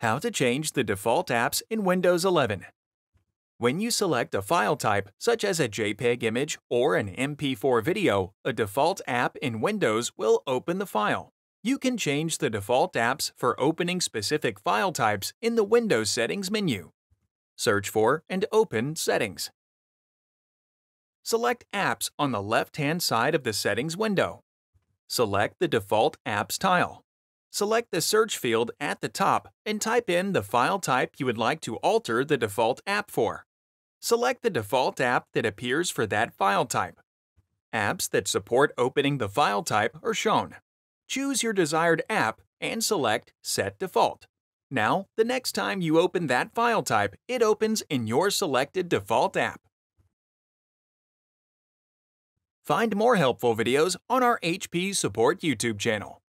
How to change the default apps in Windows 11. When you select a file type, such as a JPEG image or an MP4 video, a default app in Windows will open the file. You can change the default apps for opening specific file types in the Windows Settings menu. Search for and open Settings. Select Apps on the left-hand side of the Settings window. Select the Default Apps tile. Select the search field at the top and type in the file type you would like to alter the default app for. Select the default app that appears for that file type. Apps that support opening the file type are shown. Choose your desired app and select Set Default. Now, the next time you open that file type, it opens in your selected default app. Find more helpful videos on our HP Support YouTube channel.